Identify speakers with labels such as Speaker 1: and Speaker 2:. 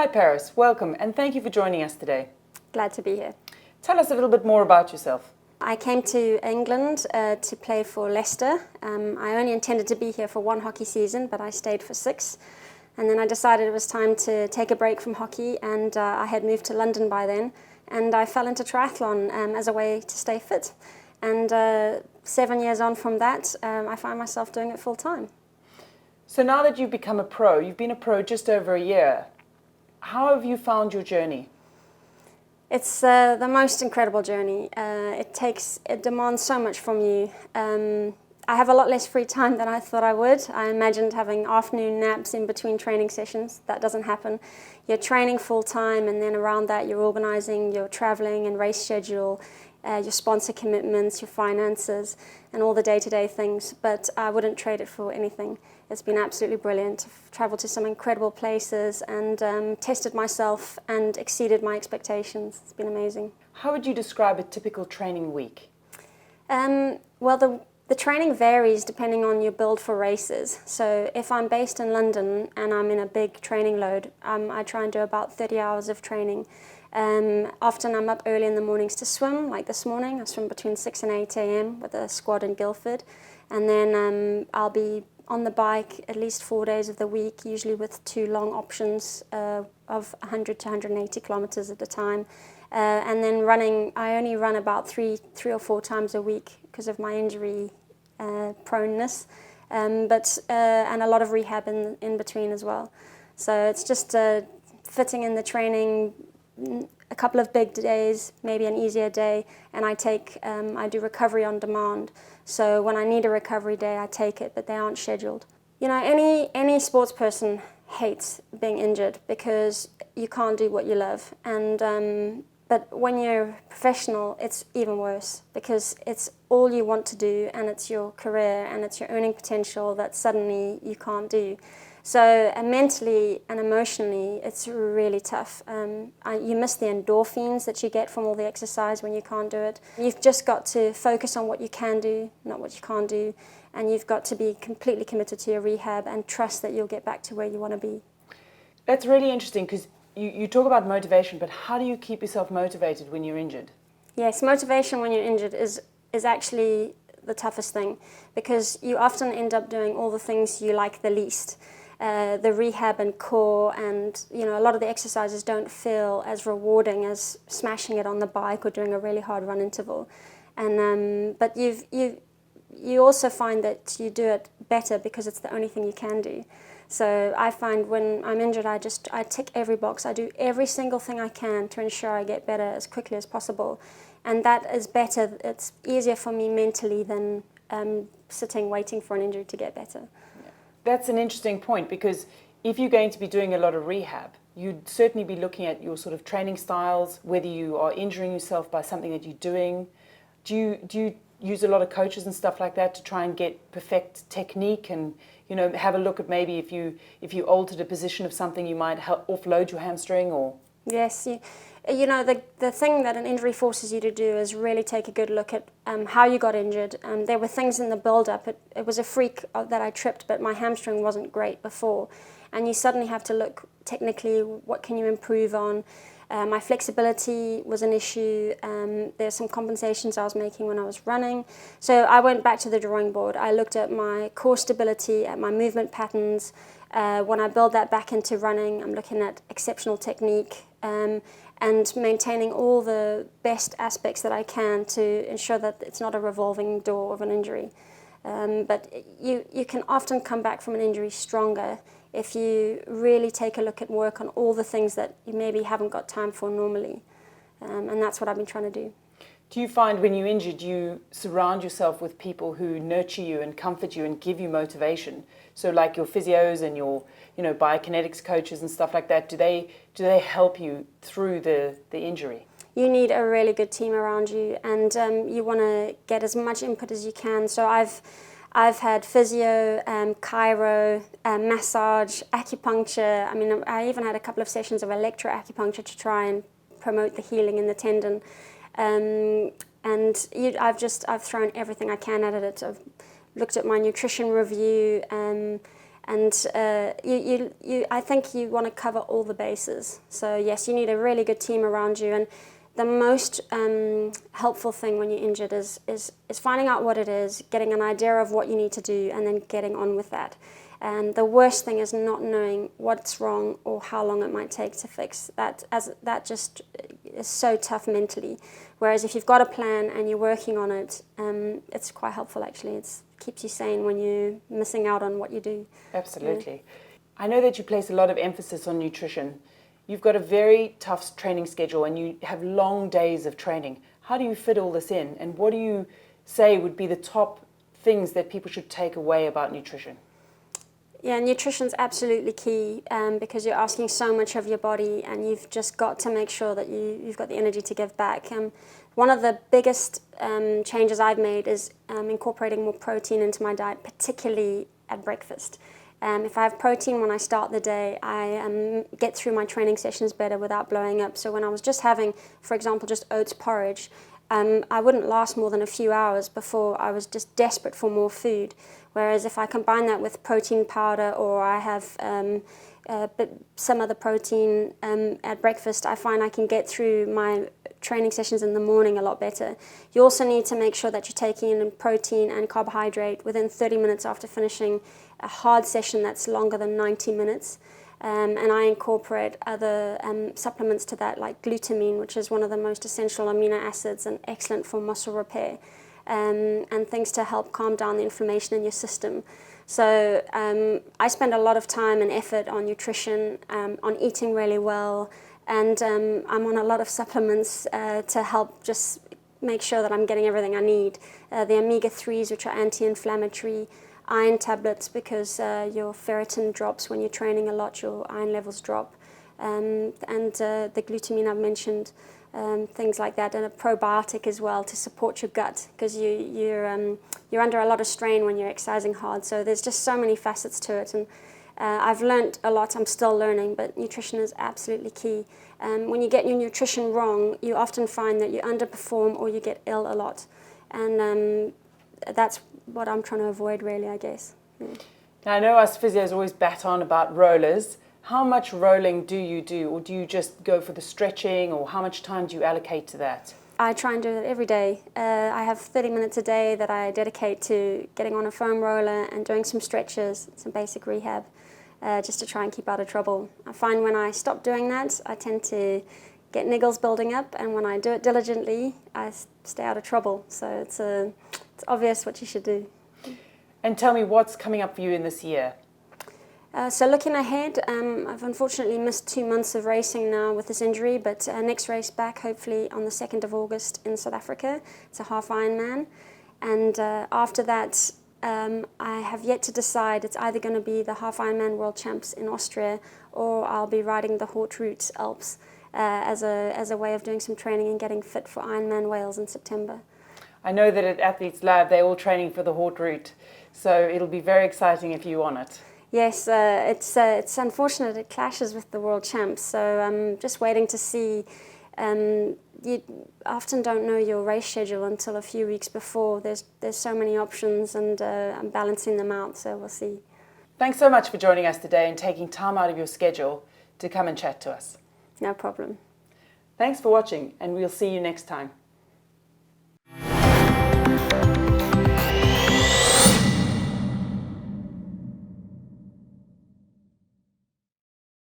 Speaker 1: Hi Parys, welcome and thank you for joining us today.
Speaker 2: Glad to be here.
Speaker 1: Tell us a little bit more about yourself.
Speaker 2: I came to England to play for Leicester. I only intended to be here for one hockey season, but I stayed for 6. And then I decided it was time to take a break from hockey, and I had moved to London by then. And I fell into triathlon as a way to stay fit. And 7 years on from that, I find myself doing it full time.
Speaker 1: So now that you've become a pro, you've been a pro just over a year. How have you found your journey?
Speaker 2: It's the most incredible journey. It demands so much from you. I have a lot less free time than I thought I would. I imagined having afternoon naps in between training sessions. That doesn't happen. You're training full time, and then around that you're organising your travelling and race schedule, your sponsor commitments, your finances, and all the day-to-day things. But I wouldn't trade it for anything. It's been absolutely brilliant. I've travelled to some incredible places and tested myself and exceeded my expectations. It's been amazing.
Speaker 1: How would you describe a typical training week?
Speaker 2: Well, the training varies depending on your build for races. So if I'm based in London and I'm in a big training load, I try and do about 30 hours of training. Often I'm up early in the mornings to swim, like this morning. I swim between 6 and 8 a.m. with a squad in Guildford. And then I'll be on the bike at least 4 days of the week, usually with 2 long options of 100 to 180 kilometers at a time. And then running, I only run about three or 4 times a week because of my injury proneness, and a lot of rehab in between as well. So it's just fitting in the training, a couple of big days, maybe an easier day, and I do recovery on demand. So when I need a recovery day, I take it, but they aren't scheduled. You know, any sports person hates being injured because you can't do what you love. But when you're professional, it's even worse because it's all you want to do, and it's your career and it's your earning potential that suddenly you can't do. So mentally and emotionally, it's really tough. You miss the endorphins that you get from all the exercise when you can't do it. You've just got to focus on what you can do, not what you can't do, and you've got to be completely committed to your rehab and trust that you'll get back to where you want to be.
Speaker 1: That's really interesting because you talk about motivation, but how do you keep yourself motivated when you're injured? Yes,
Speaker 2: motivation when you're injured is actually the toughest thing because you often end up doing all the things you like the least. The rehab and core, and a lot of the exercises don't feel as rewarding as smashing it on the bike or doing a really hard run interval. And but you also find that you do it better because it's the only thing you can do. So I find when I'm injured, I tick every box. I do every single thing I can to ensure I get better as quickly as possible, and that is better. It's easier for me mentally than sitting waiting for an injury to get better.
Speaker 1: That's an interesting point because if you're going to be doing a lot of rehab, you'd certainly be looking at your sort of training styles, whether you are injuring yourself by something that you're doing. Do you use a lot of coaches and stuff like that to try and get perfect technique and have a look at maybe if you altered a position of something, you might offload your hamstring or?
Speaker 2: Yes, the thing that an injury forces you to do is really take a good look at how you got injured. There were things in the build-up. It was a freak that I tripped, but my hamstring wasn't great before. And you suddenly have to look technically, what can you improve on? My flexibility was an issue. There's some compensations I was making when I was running. So I went back to the drawing board. I looked at my core stability, at my movement patterns. When I build that back into running, I'm looking at exceptional technique and maintaining all the best aspects that I can to ensure that it's not a revolving door of an injury. But you can often come back from an injury stronger if you really take a look at work on all the things that you maybe haven't got time for normally. And that's what I've been trying to do.
Speaker 1: Do you find when you're injured, you surround yourself with people who nurture you and comfort you and give you motivation? So like your physios and your biokinetics coaches and stuff like that, do they help you through the injury?
Speaker 2: You need a really good team around you, and you want to get as much input as you can. So I've had physio, chiro, massage, acupuncture. I mean, I even had a couple of sessions of electroacupuncture to try and promote the healing in the tendon. I've thrown everything I can at it. I've looked at my nutrition review, And I think you want to cover all the bases. So yes, you need a really good team around you. And the most helpful thing when you're injured is finding out what it is, getting an idea of what you need to do, and then getting on with that. And the worst thing is not knowing what's wrong or how long it might take to fix that. That just is so tough mentally. Whereas if you've got a plan and you're working on it, it's quite helpful actually. It keeps you sane when you're missing out on what you do.
Speaker 1: Absolutely. Yeah. I know that you place a lot of emphasis on nutrition. You've got a very tough training schedule and you have long days of training. How do you fit all this in? And what do you say would be the top things that people should take away about nutrition?
Speaker 2: Yeah, nutrition's absolutely key because you're asking so much of your body and you've just got to make sure that you've got the energy to give back. One of the biggest changes I've made is incorporating more protein into my diet, particularly at breakfast. If I have protein when I start the day, I get through my training sessions better without blowing up. So when I was just having, for example, just oats porridge, I wouldn't last more than a few hours before I was just desperate for more food. Whereas if I combine that with protein powder or I have some other protein at breakfast, I find I can get through my training sessions in the morning a lot better. You also need to make sure that you're taking in protein and carbohydrate within 30 minutes after finishing a hard session that's longer than 90 minutes. And I incorporate other supplements to that, like glutamine, which is one of the most essential amino acids and excellent for muscle repair, and things to help calm down the inflammation in your system. So I spend a lot of time and effort on nutrition, on eating really well, and I'm on a lot of supplements to help just make sure that I'm getting everything I need. The omega-3s, which are anti-inflammatory, iron tablets because your ferritin drops when you're training a lot, your iron levels drop, and the glutamine I've mentioned, things like that, and a probiotic as well to support your gut because you're under a lot of strain when you're exercising hard. So there's just so many facets to it, and I've learned a lot. I'm still learning, but nutrition is absolutely key. When you get your nutrition wrong, you often find that you underperform or you get ill a lot, and that's what I'm trying to avoid, really, I guess. Yeah.
Speaker 1: Now, I know us physios always bat on about rollers. How much rolling do you do, or do you just go for the stretching, or how much time do you allocate to that?
Speaker 2: I try and do it every day. I have 30 minutes a day that I dedicate to getting on a foam roller and doing some stretches, some basic rehab, just to try and keep out of trouble. I find when I stop doing that, I tend to get niggles building up, and when I do it diligently, I stay out of trouble. So it's obvious what you should do.
Speaker 1: And tell me what's coming up for you in this year.
Speaker 2: So looking ahead, I've unfortunately missed 2 months of racing now with this injury, but next race back hopefully on the 2nd of August in South Africa. It's a half Ironman, and after that I have yet to decide. It's either going to be the half Ironman World Champs in Austria, or I'll be riding the Haute Route Alps as a way of doing some training and getting fit for Ironman Wales in September. I
Speaker 1: know that at Athletes Lab they're all training for the Haute Route, so it'll be very exciting if you're on it.
Speaker 2: Yes, it's unfortunate it clashes with the World Champs, so I'm just waiting to see. You often don't know your race schedule until a few weeks before. There's so many options, and I'm balancing them out, so we'll see.
Speaker 1: Thanks so much for joining us today and taking time out of your schedule to come and chat to us.
Speaker 2: No problem.
Speaker 1: Thanks for watching, and we'll see you next time.